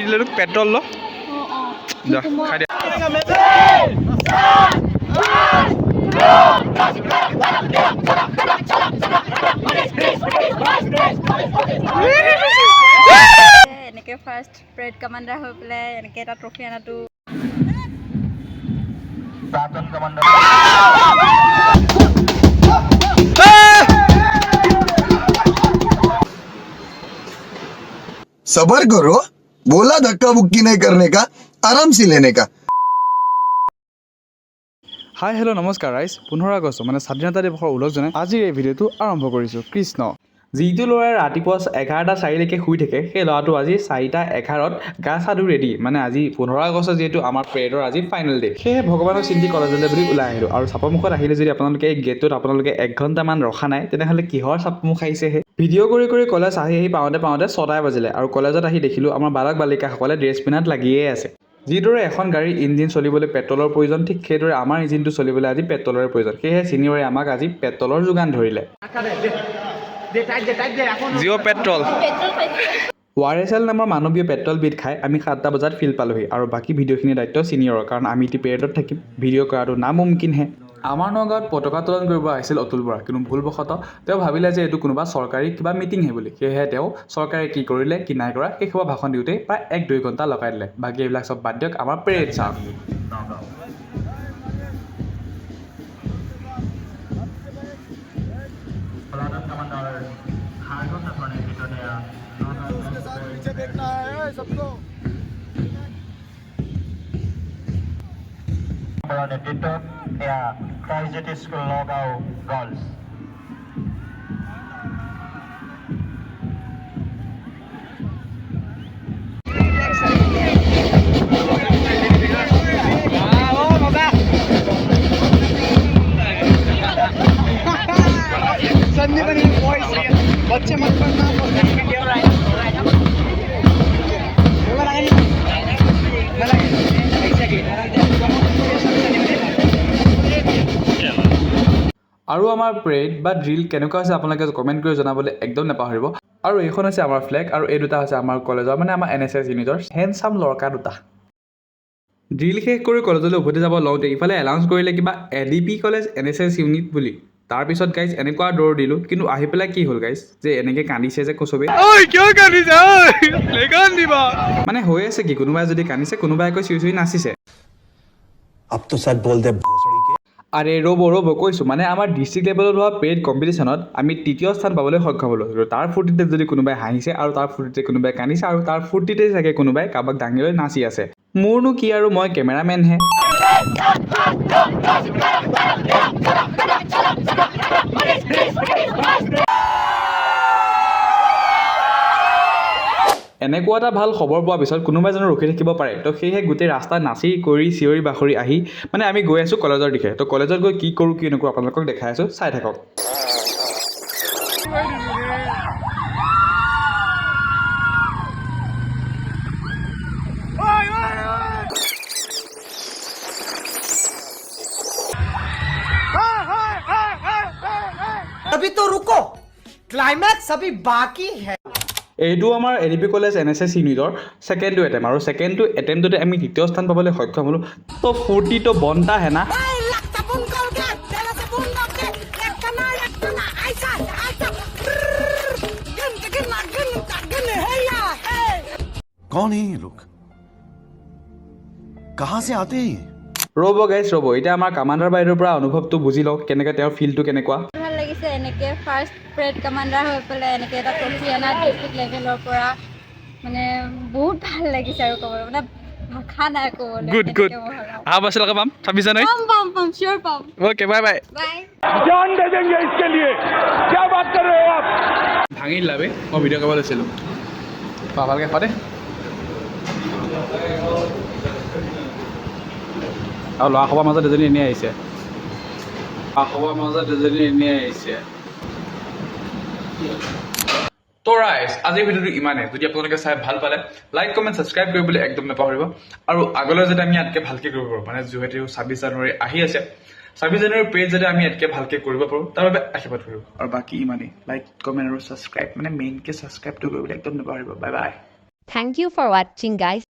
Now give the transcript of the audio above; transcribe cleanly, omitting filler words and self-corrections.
দিলে তোক পেট্ৰল ল যা খাই দে এনেকে ফাৰ্ষ্ট প্ৰেড কমাণ্ডাৰ হৈ পেলাই এনেকে এটা ট্ৰফি আনাটো प्राक्तन कमांडर सबर करो बोला धक्का बुक्की नहीं करने का आराम से लेने का হাই হেল্ল' নমস্কাৰ ৰাইজ 15 আগষ্ট মানে স্বাধীনতা দিৱসৰ উল্লেখ জনাই আজিৰ এই ভিডিঅ'টো আৰম্ভ কৰিছোঁ কৃষ্ণ যিটো ল'ৰাই ৰাতিপুৱা 11:04লৈকে শুই থাকে সেই ল'ৰাটো আজি 4:11ত গা চা ধুই ৰেডি মানে আজি 15 আগষ্ট যিহেতু আমাৰ পেৰেডৰ আজি ফাইনেল ডে সেয়ে ভগৱানৰ চিন্তি কলেজলৈ বুলি ওলাই আহিলোঁ আৰু চাপৰমুখত আহিলে যদি আপোনালোকে এই গেটটোত আপোনালোকে 1 ঘণ্টামান ৰখা নাই তেনেহ'লে কিহৰ চাপৰমুখ আহিছেহে ভিডিঅ' কৰি কলেজ আহি পাওঁতে 6টা বাজিলে আৰু কলেজত আহি দেখিলোঁ আমাৰ বালক বালিকাসকলে ড্ৰেছ পিন্ধাত লাগিয়ে আছে যিদৰে এখন গাড়ীৰ ইঞ্জিন চলিবলৈ পেট্ৰলৰ প্ৰয়োজন ঠিক সেইদৰে আমাৰ ইঞ্জিনটো চলিবলৈ আজি পেট্ৰলৰ প্ৰয়োজন সেয়েহে চিনিয়ৰে আমাক আজি পেট্ৰলৰ যোগান ধৰিলে জিঅ' পেট্ৰল YSL নামৰ মানৱীয় পেট্ৰল বিধ খাই আমি 7টা বজাত ফিল্ড পালোহি আৰু বাকী ভিডিঅ'খিনিৰ দায়িত্ব চিনিয়ৰৰ কাৰণ আমি ইতি পেৰেডত থাকিম ভিডিঅ' কৰাটো নামুমকিনহে আমাৰ নগাঁৱত পতাকা উত্তোলন কৰিব আহিছিল অতুল বৰা কিন্তু ভুলবশতঃ তেওঁ ভাবিলে যে এইটো কোনোবা চৰকাৰী কিবা মিটিংহে বুলি সেয়েহে তেওঁ চৰকাৰে কি কৰিলে কি নাই কৰা সেই সভা ভাষণ দিওঁতে প্ৰায় 1-2 ঘণ্টা লগাই দিলে বাকী এইবিলাক চব বাদ দিয়ক আমাৰ পেৰেড চাওক प्राक्तन कमांडर हार्डो ने जितने पीछे देखना है सबको नेतृत्व या ट्राइजेटी स्कूल नगाँव गर्ल्स बच्चे मत करना আৰু আমাৰ পেৰেড বা ড্ৰিল কেনেকুৱা হৈছে আপোনালোকে কমেণ্ট কৰি জনাবলৈ একদম নাপাহৰিব আৰু এইখন হৈছে আমাৰ ফ্লেগ আৰু এই দুটা হৈছে আমাৰ কলেজৰ মানে আমাৰ NSS ইউনিটৰ হেণ্ডচাম লৰকা দুটা ড্ৰিল শেষ কৰি কলেজলৈ উভতি যাব লওঁতে ইফালে এনাউন্স কৰিলে কিবা ADP কলেজ NSS ইউনিট বুলি তাৰপিছত গাইজ এনেকুৱা দৌৰ দিলোঁ কিন্তু আহি পেলাই কি হ'ল গাইজ যে এনেকৈ কান্দিছে যে চবেই মানে হৈ আছে কি কোনোবাই যদি কান্দিছে কোনোবাই কৈ চিঞৰি নাচিছে अब तो सच बोल दे भोसड़ी के আৰে ৰ'ব কৈছোঁ মানে আমাৰ ডিষ্ট্ৰিক্ট লেভেলত হোৱা পেৰেড কম্পিটিশ্যনত আমি 3য় স্থান পাবলৈ সক্ষম হ'লোঁ তাৰ ফূৰ্তিতে যদি কোনোবাই হাঁহিছে আৰু তাৰ ফূৰ্তিতে কোনোবাই কান্দিছে আৰু তাৰ ফূৰ্তিতে চাগে কোনোবাই কাৰোবাক দাঙি লৈ নাচি আছে মোৰনো কি আৰু মই কেমেৰামেনহে এনেকুৱা এটা ভাল খবৰ পোৱাৰ পিছত কোনোবাই জানো ৰখি থাকিব পাৰে তো সেয়েহে গোটেই ৰাস্তা নাচি কৰি চিঞৰি বাখৰি আহি মানে আমি গৈ আছোঁ কলেজৰ দিশে তো কলেজত গৈ কি কৰোঁ কি নকৰোঁ আপোনালোকক দেখাই আছোঁ চাই থাকক अभी तो रुको क्लाइमैक्स अभी बाकी है এইটো আমাৰ ADP কলেজ NSS ইউনিটৰ ছেকেণ্ডটো এটেম্প আৰু ছেকেণ্ডটো এটেম্পটোতে আমি 3য় স্থান পাবলৈ সক্ষম হ'লোঁ তো ফূৰ্তিটো বন্তা হে না कौन है ये लोग कहाँ से आते हैं ৰ'ব গাইজ ৰ'ব এতিয়া আমাৰ কামাণ্ডাৰ বাইদেউৰ পৰা অনুভৱটো বুজি লওক কেনেকৈ তেওঁৰ ফিলটো কেনেকুৱা ভাল লাগিছে এনেকে ফাৰ্ষ্ট প্ৰেড কমাণ্ডাৰ হৈ পেলাই এনেকে এটা ট্ৰফি আনা ডিষ্ট্ৰিক্ট লেভেলৰ পৰা মানে বহুত ভাল লাগিছে আৰু ক'বলৈ মানে ভাষা নাই ক'বলৈ গুড অহা বছৰলৈকে পাম 26 জানুৱাৰী পাম চিয়'ৰ পাম অ'কে বাই বাই বাই जान दे देंगे इसके लिए क्या बात कर रहे हो आप ভাঙি দিলা বে মই ভিডিঅ' কৰিব লৈছিলোঁ ভালকৈ খোৱা দে আৰু ল'ৰা সভাৰ মাজত এজনী এনেই আহিছে তো ৰাইজ আজিৰ ভিডিঅ'টো ইমানে যদি আপোনালোকে চাই ভাল পালে লাইক কমেণ্ট ছাবস্ক্ৰাইব কৰিবলৈ একদম নাপাহৰিব আৰু আগলৈ যাতে আমি ইয়াতকৈ ভালকৈ কৰিব পাৰোঁ মানে যিহেতু 26 জানুৱাৰী আহি আছে 26 জানুৱাৰীৰ পেজ যাতে আমি ইয়াতকৈ ভালকৈ কৰিব পাৰোঁ তাৰ বাবে আশীৰ্বাদ কৰিব আৰু বাকী ইমানেই লাইক কমেণ্ট আৰু ছাবস্ক্ৰাইব মানে মেইনকৈ ছাবস্ক্ৰাইবটো কৰিবলৈ একদম নাপাহৰিব bye bye Thank you for watching, guys.